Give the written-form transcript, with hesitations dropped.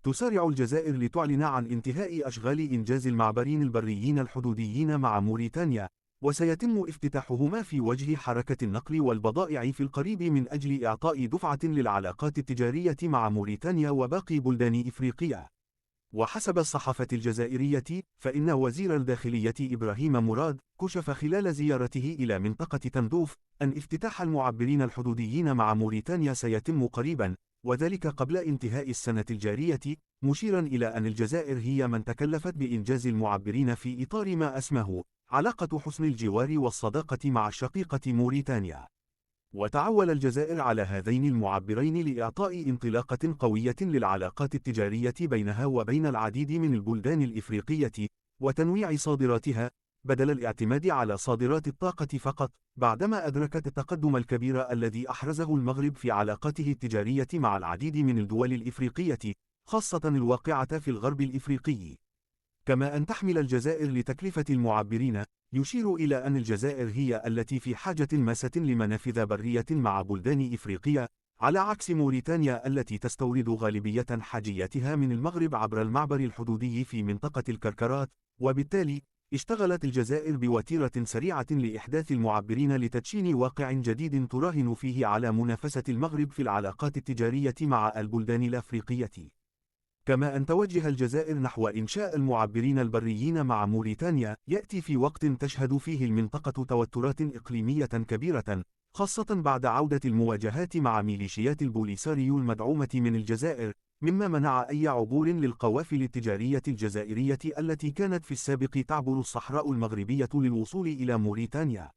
تسارع الجزائر لتعلن عن انتهاء أشغال إنجاز المعبرين البريين الحدوديين مع موريتانيا، وسيتم افتتاحهما في وجه حركة النقل والبضائع في القريب من أجل إعطاء دفعة للعلاقات التجارية مع موريتانيا وباقي بلدان إفريقيا. وحسب الصحافة الجزائرية، فإن وزير الداخلية إبراهيم مراد كشف خلال زيارته إلى منطقة تندوف أن افتتاح المعبرين الحدوديين مع موريتانيا سيتم قريبا، وذلك قبل انتهاء السنة الجارية، مشيرا إلى أن الجزائر هي من تكلفت بإنجاز المعبرين في إطار ما أسماه علاقة حسن الجوار والصداقة مع الشقيقة موريتانيا. وتعول الجزائر على هذين المعبرين لإعطاء انطلاقة قوية للعلاقات التجارية بينها وبين العديد من البلدان الإفريقية، وتنويع صادراتها، بدل الاعتماد على صادرات الطاقة فقط، بعدما أدركت التقدم الكبير الذي أحرزه المغرب في علاقاته التجارية مع العديد من الدول الإفريقية، خاصة الواقعة في الغرب الإفريقي. كما أن تحمل الجزائر لتكلفة المعبرين، يشير إلى أن الجزائر هي التي في حاجة ماسة لمنافذ برية مع بلدان إفريقيا، على عكس موريتانيا التي تستورد غالبية حاجياتها من المغرب عبر المعبر الحدودي في منطقة الكركرات، وبالتالي اشتغلت الجزائر بوتيرة سريعة لإحداث المعبرين لتدشين واقع جديد تراهن فيه على منافسة المغرب في العلاقات التجارية مع البلدان الأفريقية. كما أن توجه الجزائر نحو إنشاء المعبرين البريين مع موريتانيا يأتي في وقت تشهد فيه المنطقة توترات إقليمية كبيرة، خاصة بعد عودة المواجهات مع ميليشيات البوليساريو المدعومة من الجزائر، مما منع أي عبور للقوافل التجارية الجزائرية التي كانت في السابق تعبر الصحراء المغربية للوصول إلى موريتانيا.